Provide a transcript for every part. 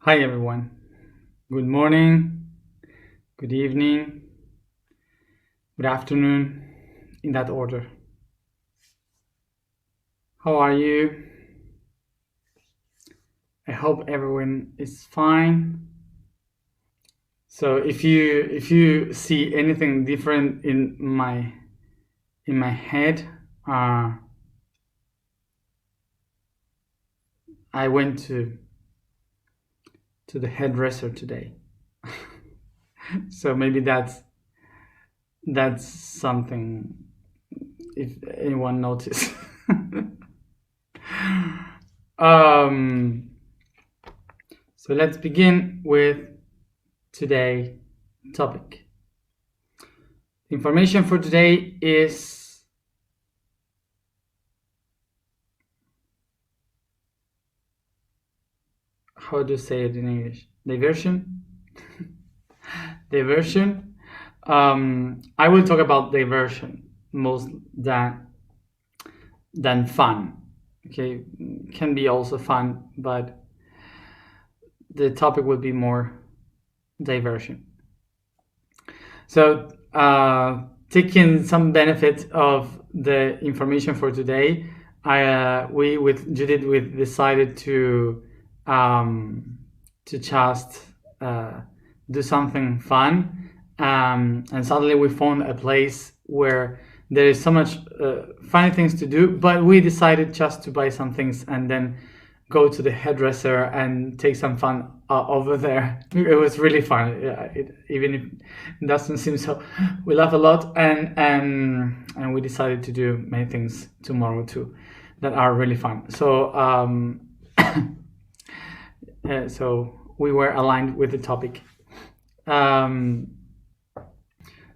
Hi everyone. Good morning, good evening, good afternoon, in that order. How are you? I hope everyone is fine. So if you see anything different in my head, I went to the hairdresser today. So maybe that's something if anyone noticed. So let's begin with today's topic. Information for today is how do you say it in English? Diversion. Diversion. I will talk about diversion most than fun. Okay, can be also fun, but the topic would be more diversion. So, taking some benefit of the information for today, we with Judith we decided to just do something fun, and suddenly we found a place where there is so much funny things to do, but we decided just to buy some things and then go to the hairdresser and take some fun over there. It was really fun. Yeah, even if it doesn't seem so, we laugh a lot, and we decided to do many things tomorrow too that are really fun. So so we were aligned with the topic.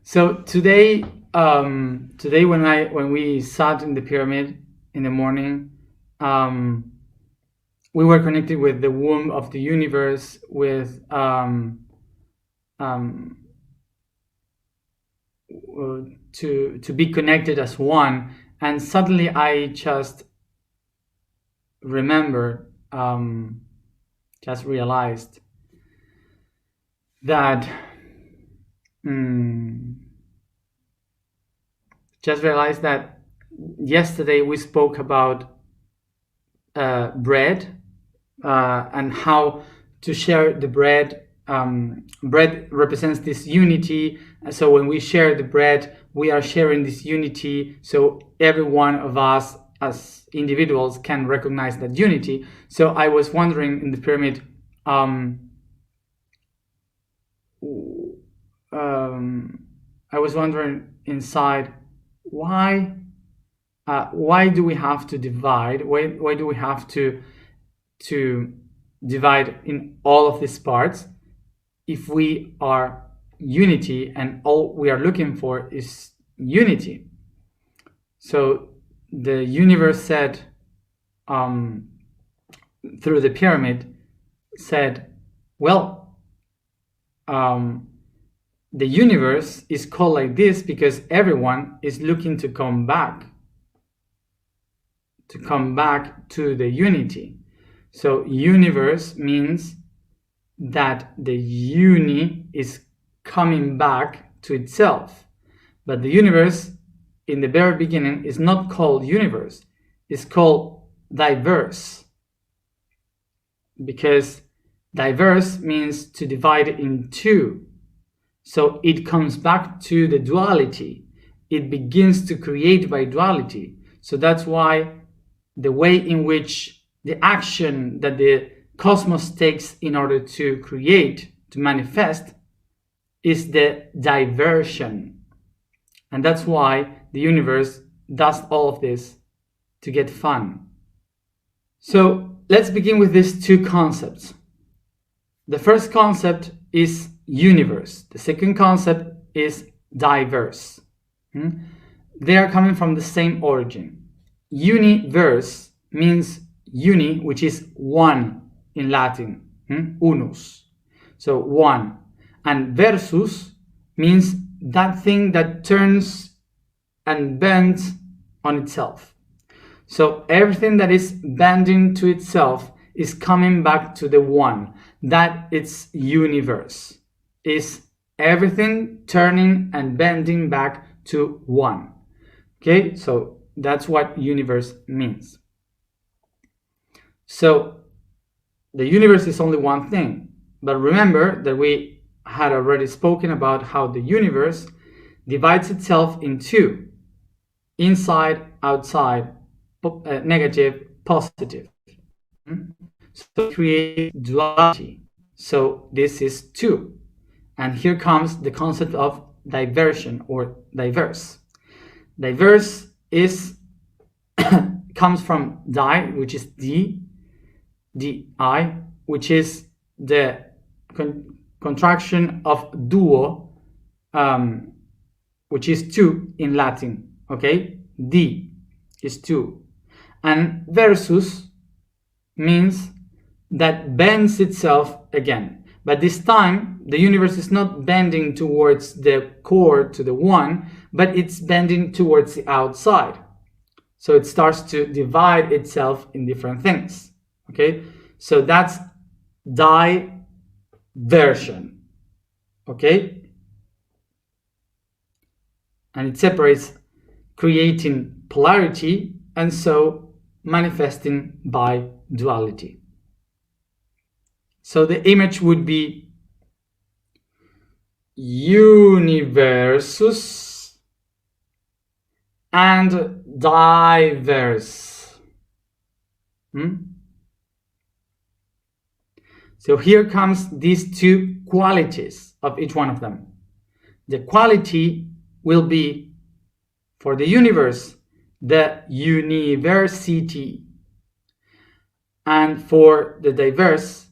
So today when we sat in the pyramid in the morning, we were connected with the womb of the universe, with to be connected as one, and suddenly I just remembered, just realized that yesterday we spoke about bread, and how to share the bread. Bread represents this unity, so when we share the bread, we are sharing this unity, so every one of us as individuals can recognize that unity. So I was wondering in the pyramid, I was wondering inside, why do we have to divide? Why do we have to divide in all of these parts if we are unity and all we are looking for is unity? So the universe said, through the pyramid, said, well, the universe is called like this because everyone is looking to come back to the unity. So universe means that the uni is coming back to itself. But the universe in the very beginning is not called universe, it's called diverse. Because diverse means to divide in two. So it comes back to the duality. It begins to create by duality. So that's why the way in which the action that the cosmos takes in order to create, to manifest, is the diversion. And that's why the universe does all of this to get fun. So let's begin with these two concepts. The first concept is universe. The second concept is diverse. They are coming from the same origin. Universe means uni, which is one in Latin, unus, so one, and versus means that thing that turns and bends on itself. So everything that is bending to itself is coming back to the one. That it's universe. Is everything turning and bending back to one. Okay, so that's what universe means. So the universe is only one thing, but remember that we had already spoken about how the universe divides itself in two: inside, outside, negative, positive. So create duality. So this is two. And here comes the concept of diversion or diverse. Diverse is comes from die, which is di, which is the contraction of duo, which is two in Latin. Okay, di is two, and versus means that bends itself again. But this time, the universe is not bending towards the core, to the one, but it's bending towards the outside. So it starts to divide itself in different things. Okay, so that's diversion. Okay, and it separates, creating polarity, and so manifesting by duality. So the image would be universus and diverse. So here comes these two qualities of each one of them. The quality will be, for the universe, the university, and for the diverse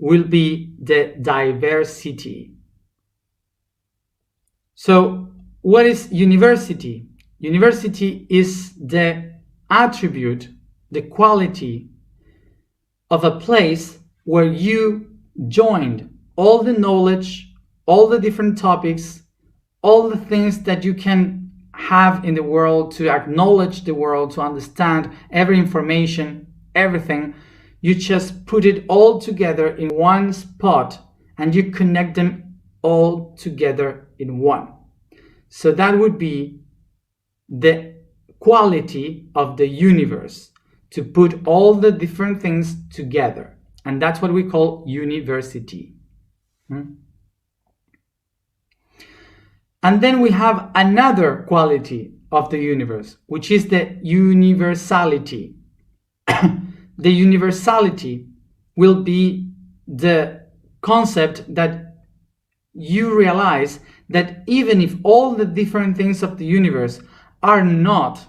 will be the diversity. So what is university? University is the attribute, the quality of a place where you joined all the knowledge, all the different topics, all the things that you can have in the world, to acknowledge the world, to understand every information, everything. You just put it all together in one spot and you connect them all together in one. So that would be the quality of the universe, to put all the different things together. And that's what we call university. And then we have another quality of the universe, which is the universality. The universality will be the concept that you realize that even if all the different things of the universe are not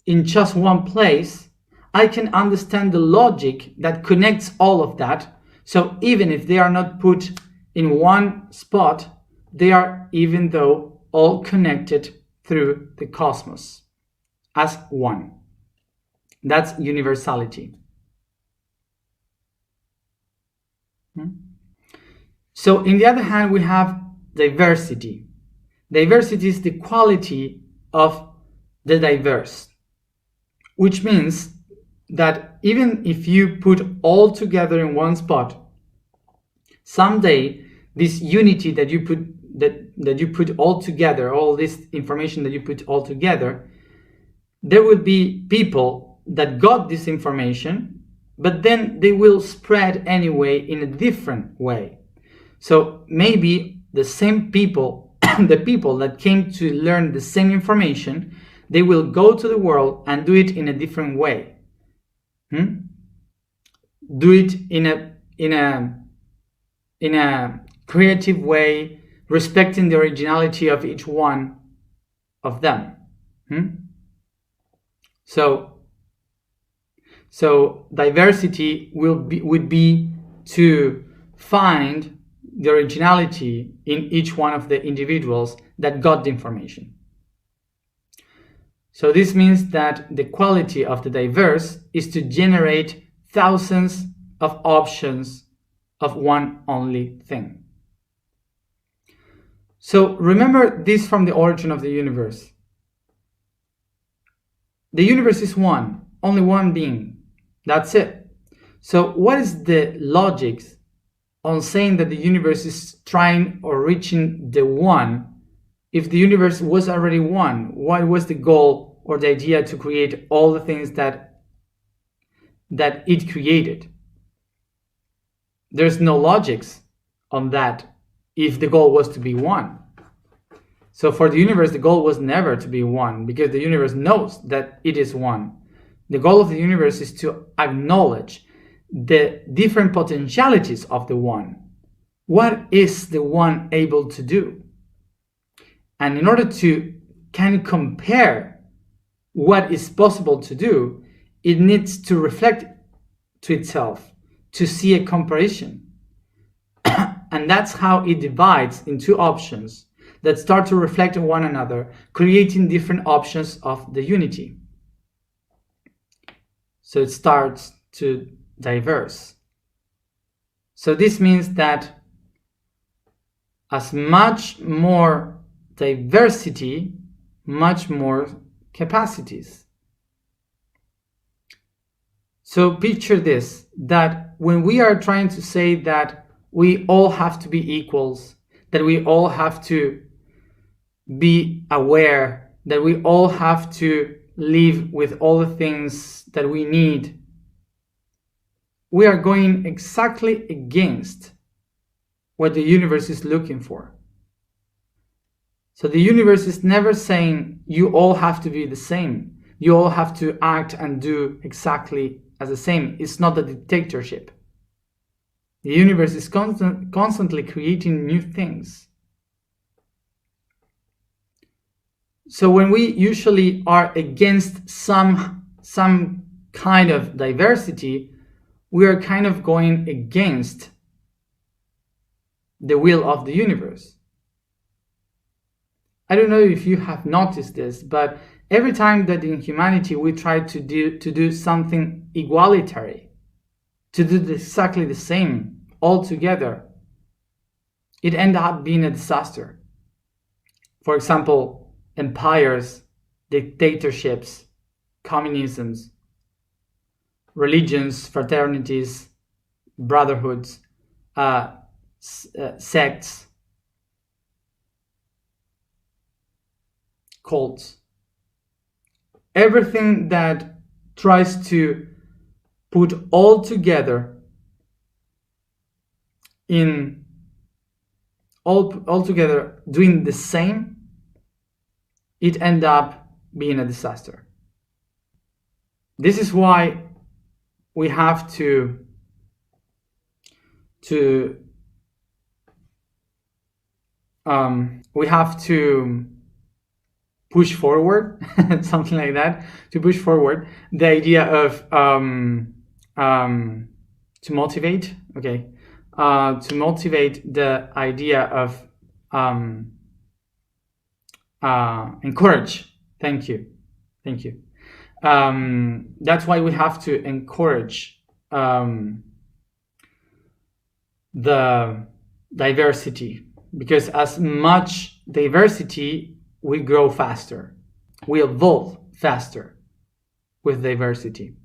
in just one place, I can understand the logic that connects all of that. So even if they are not put in one spot, they are, even though, all connected through the cosmos as one. That's universality. So in the other hand, we have diversity. Diversity is the quality of the diverse, which means that even if you put all together in one spot, someday this unity that you put that you put all together, all this information that you put all together, there will be people that got this information, but then they will spread anyway in a different way. So maybe the same people, the people that came to learn the same information, they will go to the world and do it in a different way. Do it in a creative way, respecting the originality of each one of them. So diversity would be to find the originality in each one of the individuals that got the information. So this means that the quality of the diverse is to generate thousands of options of one only thing. So remember this from the origin of the universe. The universe is one, only one being. That's it. So what is the logic on saying that the universe is trying or reaching the one? If the universe was already one, what was the goal or the idea to create all the things that it created? There's no logics on that if the goal was to be one. So for the universe, the goal was never to be one, because the universe knows that it is one. The goal of the universe is to acknowledge the different potentialities of the one. What is the one able to do? And in order to compare what is possible to do, it needs to reflect to itself, to see a comparison. And that's how it divides in two options that start to reflect on one another, creating different options of the unity. So it starts to diverse. So this means that as much more diversity, much more capacities. So picture this, that when we are trying to say that we all have to be equals, that we all have to be aware, that we all have to live with all the things that we need, we are going exactly against what the universe is looking for. So the universe is never saying you all have to be the same. You all have to act and do exactly as the same. It's not a dictatorship. The universe is constantly creating new things. So when we usually are against some kind of diversity, we are kind of going against the will of the universe. I don't know if you have noticed this, but every time that in humanity we try to do something egalitarian, to do exactly the same all together, it ends up being a disaster. For example, empires, dictatorships, communisms, religions, fraternities, brotherhoods, sects, cults. Everything that tries to put all together in all together doing the same, it ends up being a disaster. This is why we have to push forward, something like that, to push forward the idea of to motivate the idea of encourage. Thank you. That's why we have to encourage the diversity, because as much diversity, we grow faster, we evolve faster with diversity.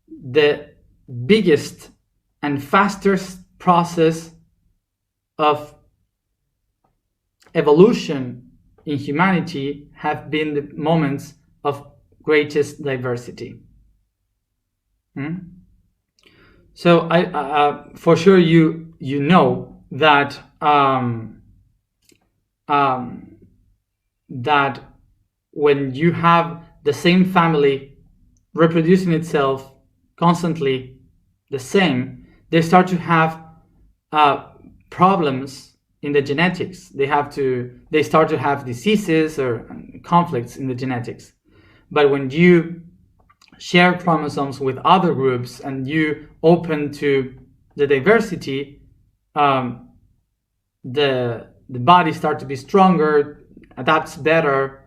The biggest and fastest process of evolution in humanity have been the moments of greatest diversity. So I for sure you know that that when you have the same family reproducing itself constantly the same, they start to have problems in the genetics. They start to have diseases or conflicts in the genetics. But when you share chromosomes with other groups and you open to the diversity, the body starts to be stronger, adapts better.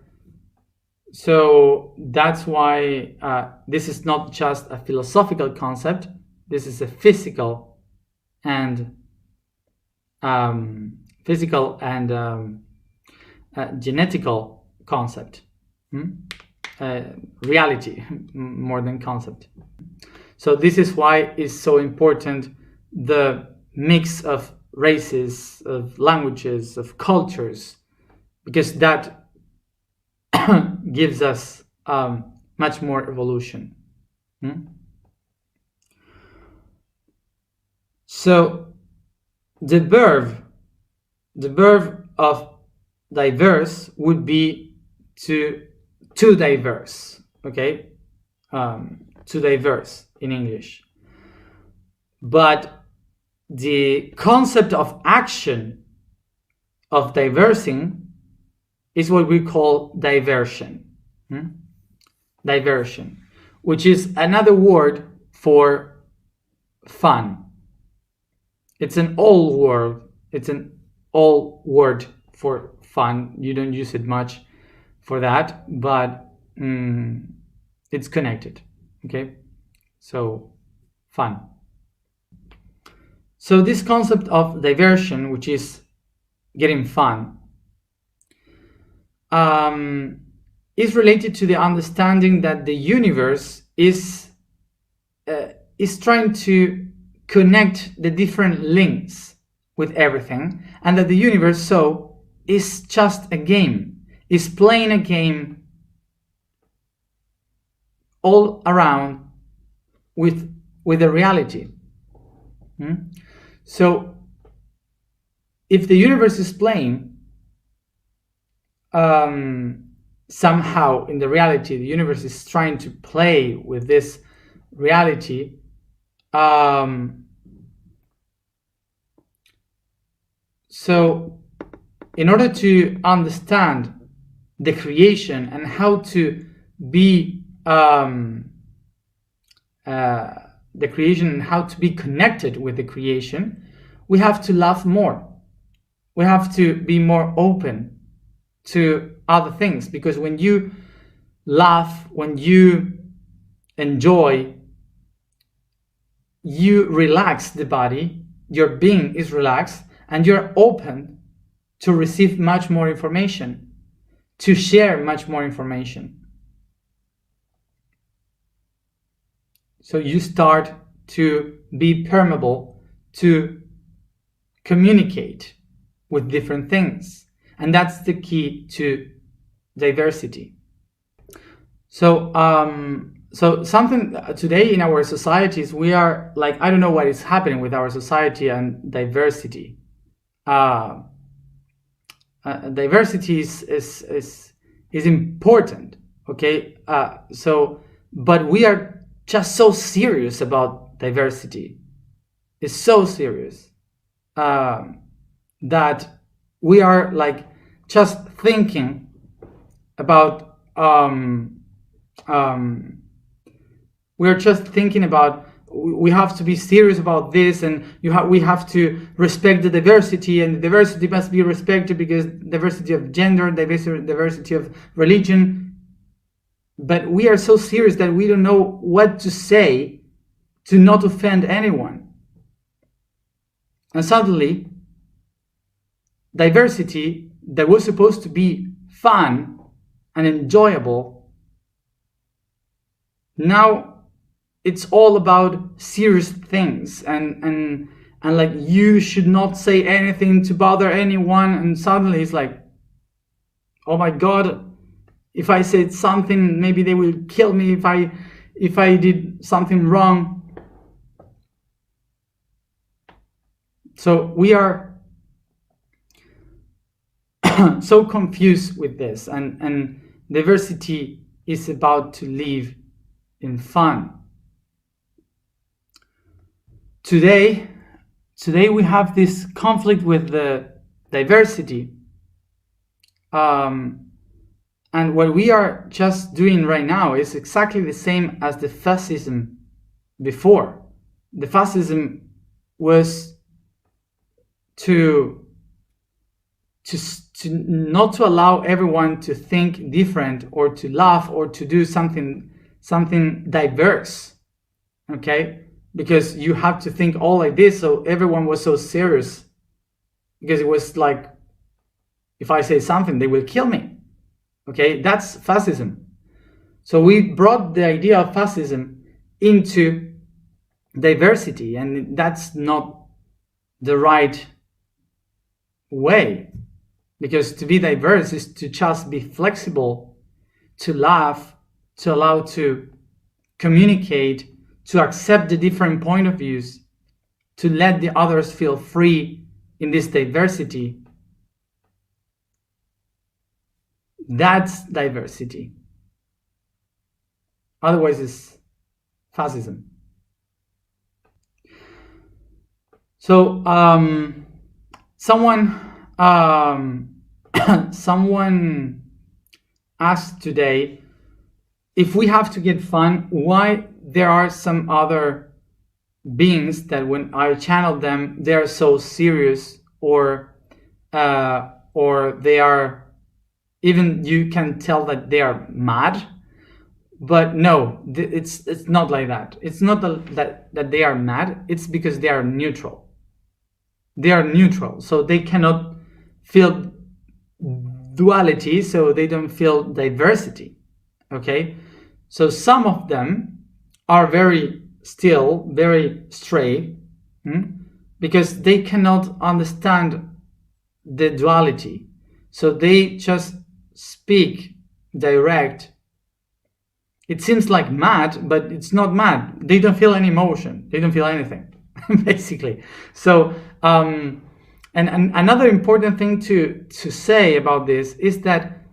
So that's why this is not just a philosophical concept. This is a physical and genetical concept, reality more than concept. So this is why it's so important, the mix of races, of languages, of cultures, because that gives us much more evolution. So the verb of diverse would be to diverse, okay? To diverse in English. But the concept of action of diversing is what we call diversion. Diversion, which is another word for fun. It's an old word. It's an old word for fun. You don't use it much for that, but it's connected. Okay, so fun. So this concept of diversion, which is getting fun, is related to the understanding that the universe is trying to connect the different links with everything, and that the universe so is just a game, is playing a game all around with the reality. So if the universe is playing, somehow in the reality, the universe is trying to play with this reality, so in order to understand the creation and how to be the creation and how to be connected with the creation, we have to love more. We have to be more open to other things, because when you laugh, when you enjoy, you relax the body, your being is relaxed, and you're open to receive much more information, to share much more information. So you start to be permeable to communicate with different things. And that's the key to diversity. So so something today in our societies, we are like, I don't know what is happening with our society and diversity. Diversity is important, okay? So, but we are just so serious about diversity. It's so serious that we are like just thinking about we're just thinking about, we have to be serious about this, and we have to respect the diversity, and the diversity must be respected because diversity of gender, diversity of religion. But we are so serious that we don't know what to say to not offend anyone. And suddenly, diversity that was supposed to be fun and enjoyable, now it's all about serious things, and like you should not say anything to bother anyone, and suddenly it's like, oh my God, if I said something, maybe they will kill me if I did something wrong. So we are so confused with this, and diversity is about to live in fun. Today we have this conflict with the diversity, and what we are just doing right now is exactly the same as the fascism before. The fascism was to not to allow everyone to think different, or to laugh, or to do something diverse, okay? Because you have to think all like this, so everyone was so serious, because it was like, if I say something, they will kill me, okay? That's fascism. So we brought the idea of fascism into diversity, and that's not the right way, because to be diverse is to just be flexible, to laugh, to allow to communicate, to accept the different point of views, to let the others feel free in this diversity. That's diversity. Otherwise, it's fascism. So someone asked today, if we have to get fun, why there are some other beings that when I channel them, they are so serious, or they are, even you can tell that they are mad. But no, it's not like that. It's not that they are mad. It's because they are neutral. They are neutral, so they cannot feel duality, so they don't feel diversity. Okay, so some of them are very straight, because they cannot understand the duality, so they just speak direct. It seems like mad, but it's not mad. They don't feel any emotion. They don't feel anything, basically. So, and another important thing to say about this is that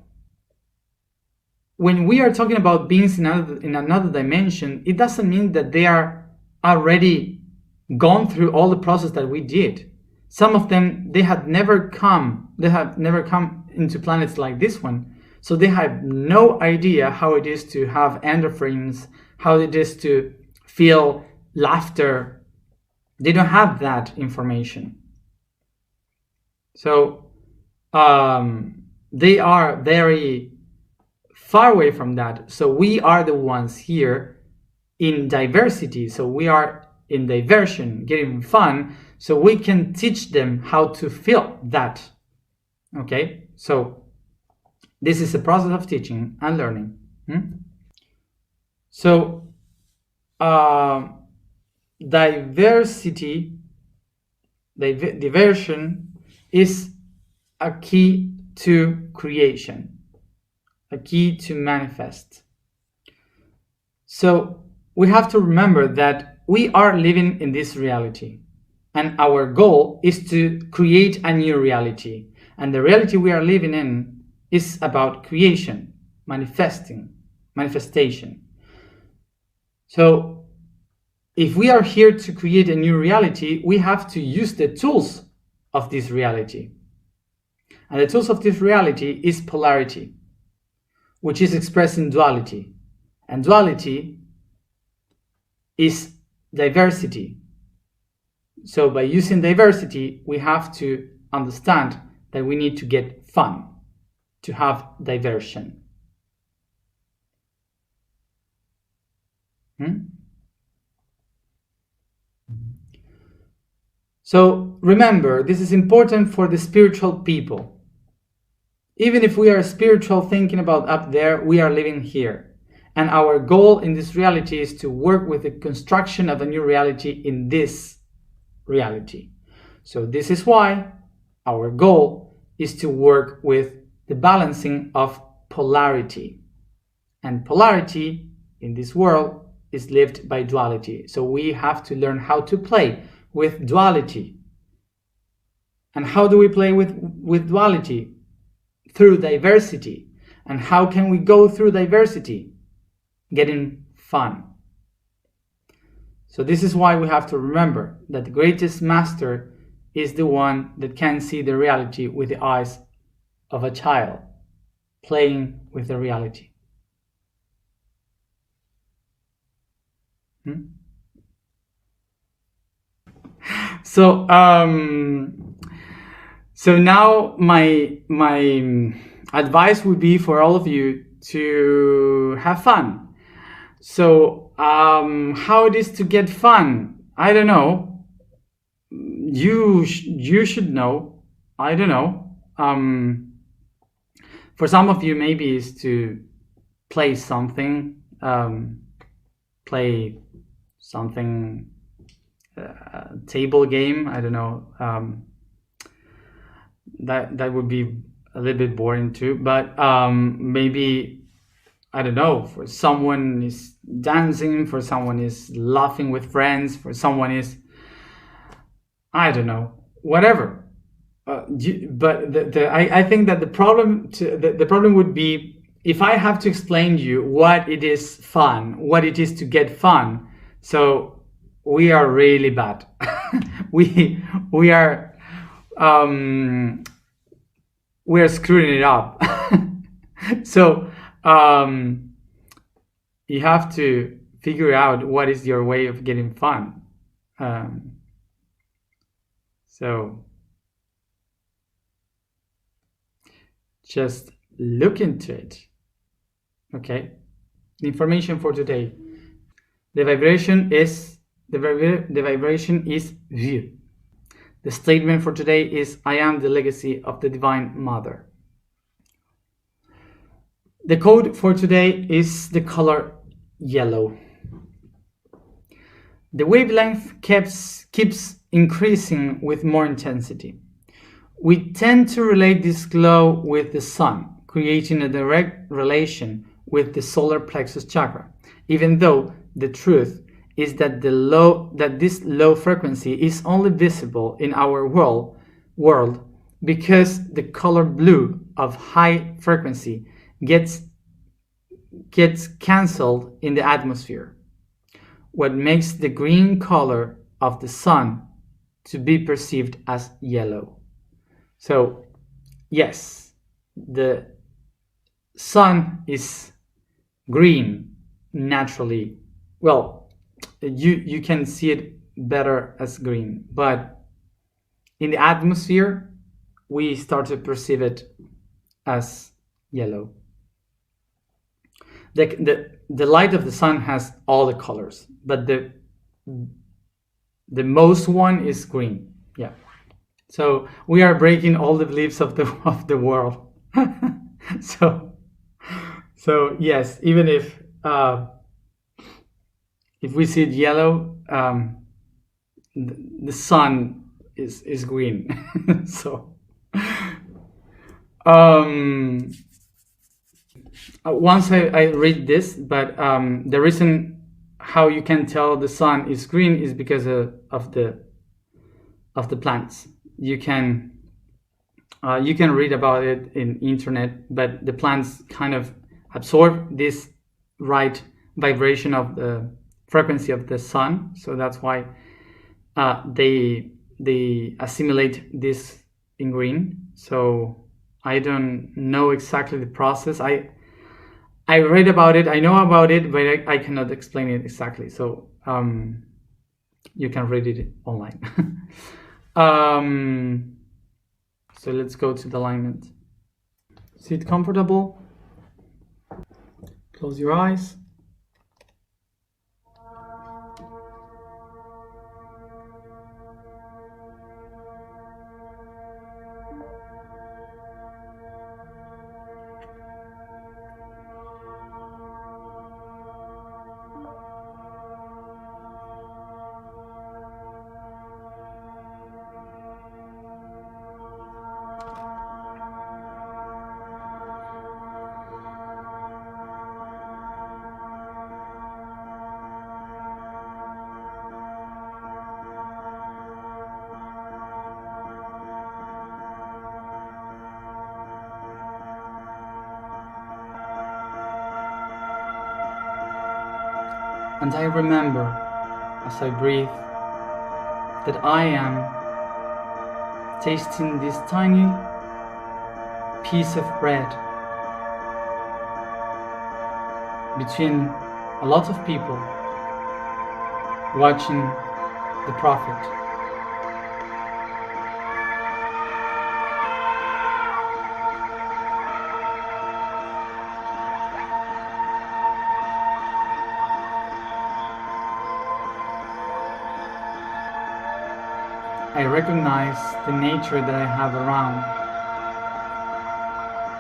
when we are talking about beings in another dimension, it doesn't mean that they are already gone through all the process that we did. Some of them, they have never come into planets like this one. So they have no idea how it is to have endorphins, how it is to feel laughter. They don't have that information. So they are very far away from that. So we are the ones here in diversity. So we are in diversion, getting fun. So we can teach them how to feel that. Okay, so this is a process of teaching and learning. So diversion is a key to creation, a key to manifest. So we have to remember that we are living in this reality, and our goal is to create a new reality. And the reality we are living in is about creation, manifestation. So if we are here to create a new reality, we have to use the tools of this reality. And the tools of this reality is polarity, which is expressed in duality. And duality is diversity. So by using diversity, we have to understand that we need to get fun, to have diversion. So remember, this is important for the spiritual people. Even if we are spiritual, thinking about up there, we are living here. And our goal in this reality is to work with the construction of a new reality in this reality. So this is why our goal is to work with the balancing of polarity. And polarity in this world is lived by duality. So we have to learn how to play with duality. And how do we play with duality? Through diversity. And how can we go through diversity? Getting fun. So this is why we have to remember that the greatest master is the one that can see the reality with the eyes of a child, playing with the reality. So now my advice would be for all of you to have fun. So how it is to get fun, I don't know. You should know. I don't know. For some of you, maybe is to play something table game. I don't know. That would be a little bit boring too. But maybe, I don't know, for someone is dancing, for someone is laughing with friends, for someone is, I don't know, whatever. But I think that the problem would be if I have to explain to you what it is fun, what it is to get fun. So we are really bad. we are screwing it up. So you have to figure out what is your way of getting fun. So just look into it. Okay. The information for today. The vibration is view. The statement for today is, I am the legacy of the Divine Mother. The code for today is the color yellow. The wavelength keeps increasing with more intensity. We tend to relate this glow with the sun, creating a direct relation with the solar plexus chakra, even though the truth is that this low frequency is only visible in our world because the color blue of high frequency gets cancelled in the atmosphere. What makes the green color of the sun to be perceived as yellow. So, yes, the sun is green naturally. Well, you can see it better as green, but in the atmosphere, we start to perceive it as yellow. The light of the sun has all the colors, but the most one is green. Yeah. So we are breaking all the beliefs of the world. So yes, even if we see it yellow, the sun is green. So once I read this, but the reason how you can tell the sun is green is because of the plants. You can read about it in internet, but the plants kind of absorb this right vibration of the frequency of the sun, so that's why they assimilate this in green. So I don't know exactly the process. I read about it, I know about it, but I cannot explain it exactly. So you can read it online. So let's go to the alignment. Sit comfortable. Close your eyes. And I remember, as I breathe, that I am tasting this tiny piece of bread between a lot of people watching the Prophet. I recognize the nature that I have around,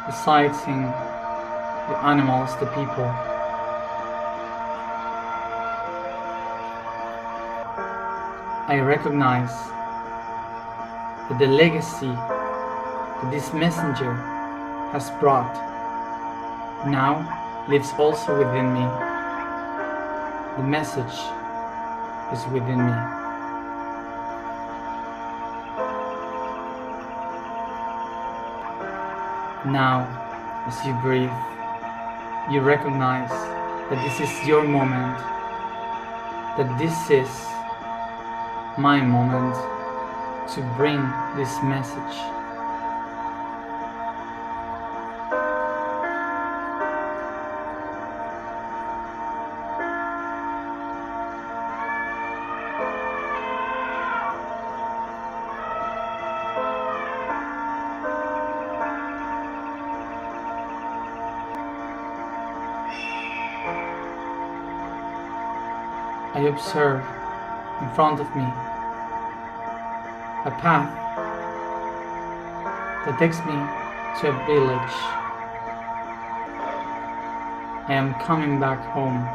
the sightseeing, the animals, the people. I recognize that the legacy that this messenger has brought now lives also within me. The message is within me. Now, as you breathe, you recognize that this is your moment, that this is my moment to bring this message. I observe in front of me a path that takes me to a village. I am coming back home.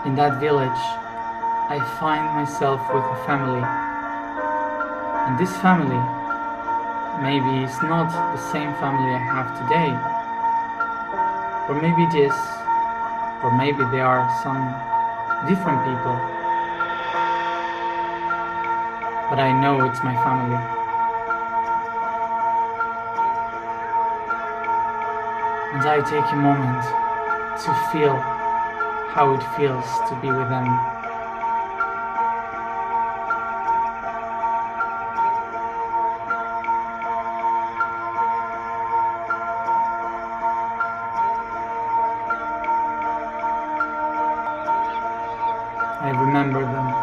In that village, I find myself with a family. And this family maybe is not the same family I have today. Or maybe it is. Or maybe there are some different people. But I know it's my family. And I take a moment to feel how it feels to be with them. I remember them.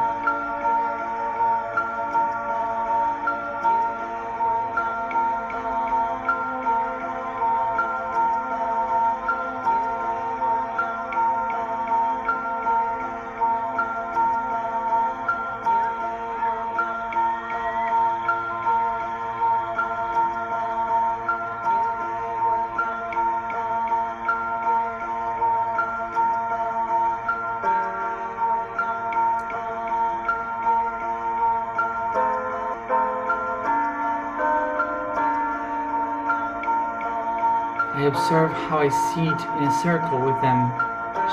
I observe how I sit in a circle with them,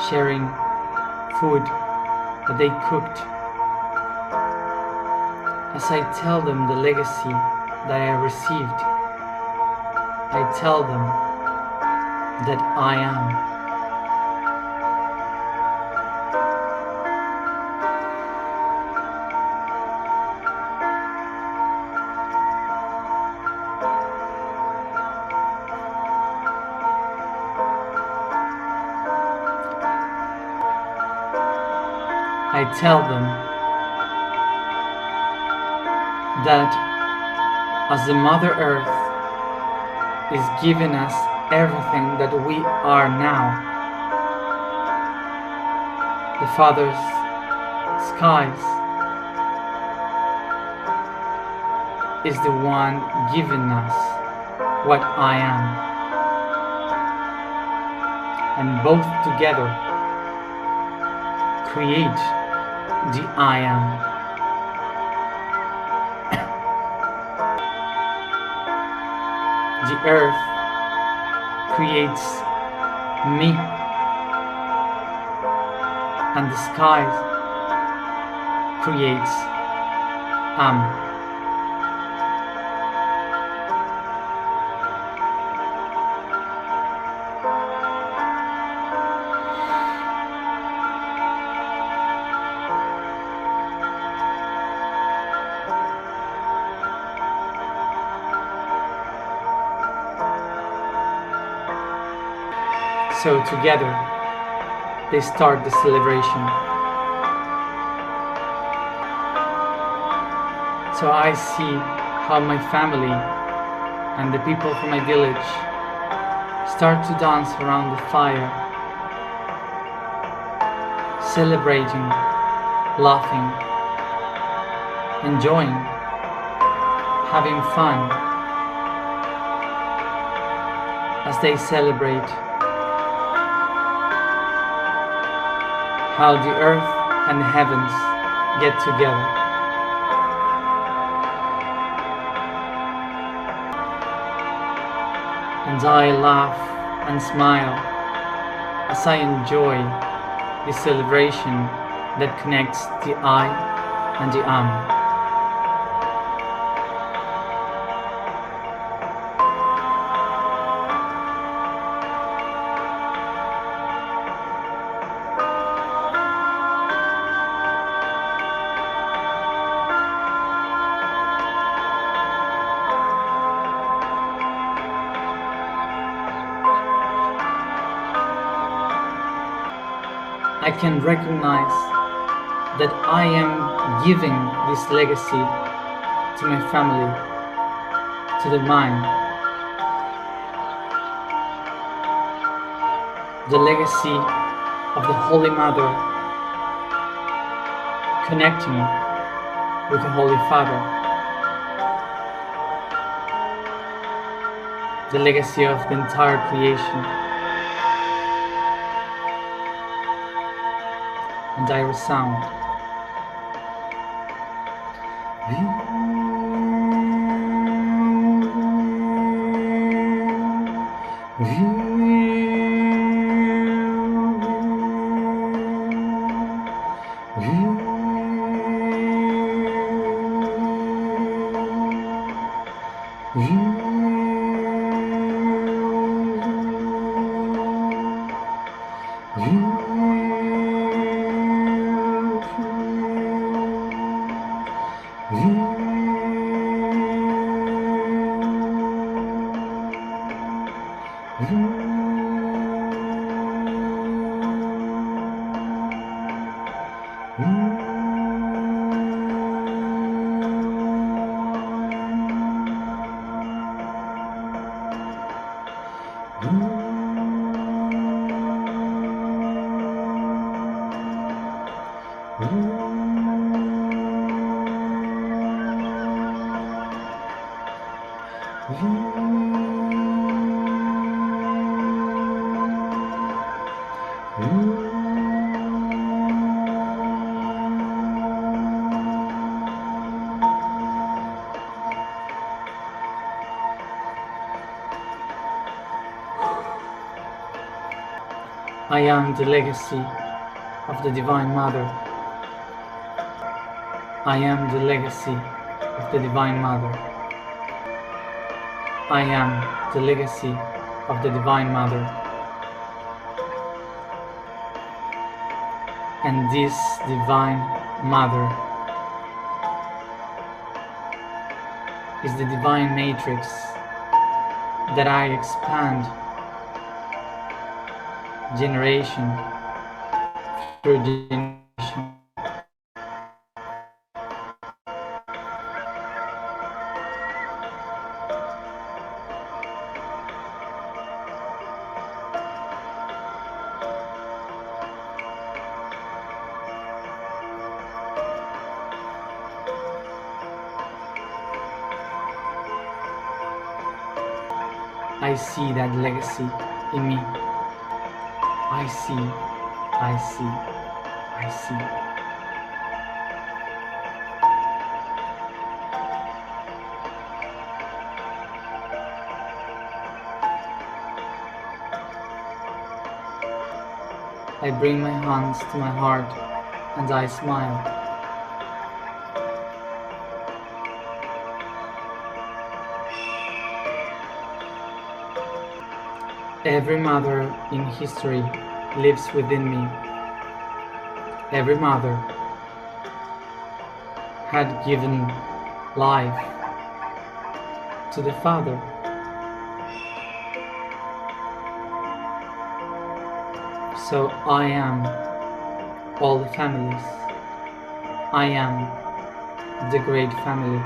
sharing food that they cooked. As I tell them the legacy that I received, I tell them that I am. I tell them that as the Mother Earth is giving us everything that we are now, the Father's skies is the one giving us what I am, and both together create the I am. The earth creates me, and the sky creates am. So together, they start the celebration. So I see how my family and the people from my village Start to dance around the fire, celebrating, laughing, enjoying, having fun as they celebrate how the earth and the heavens get together. And I laugh and smile as I enjoy the celebration that connects the I and the am. I can recognize that I am giving this legacy to my family, to the mine, the legacy of the Holy Mother connecting with the Holy Father, the legacy of the entire creation. And I resound. I am the legacy of the Divine Mother. I am the legacy of the Divine Mother. I am the legacy of the Divine Mother. And this Divine Mother is the divine matrix that I expand generation through generation. I see that legacy in me. I see, I see, I see. I bring my hands to my heart and I smile. Every mother in history lives within me. Every mother had given life to the Father. So I am all the families. I am the great family.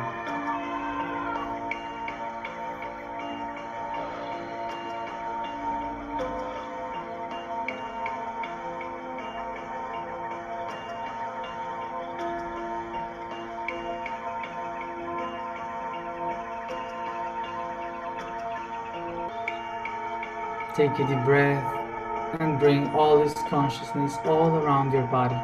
Take a deep breath and bring all this consciousness all around your body,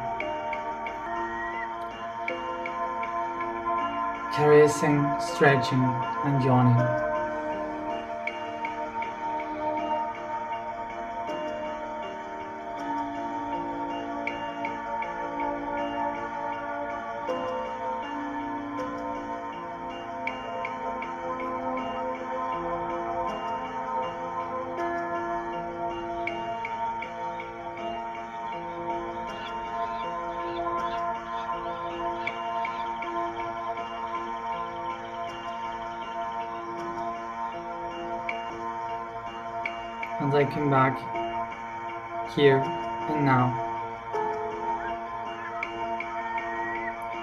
caressing, stretching, and yawning. And I come back here and now,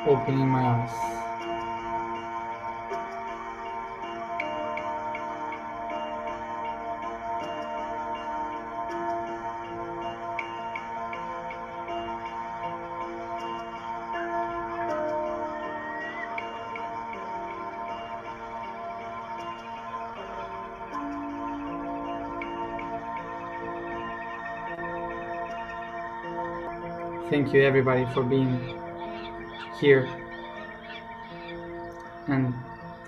opening my eyes. Thank you everybody for being here and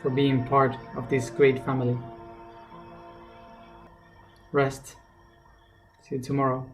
for being part of this great family. Rest. See you tomorrow.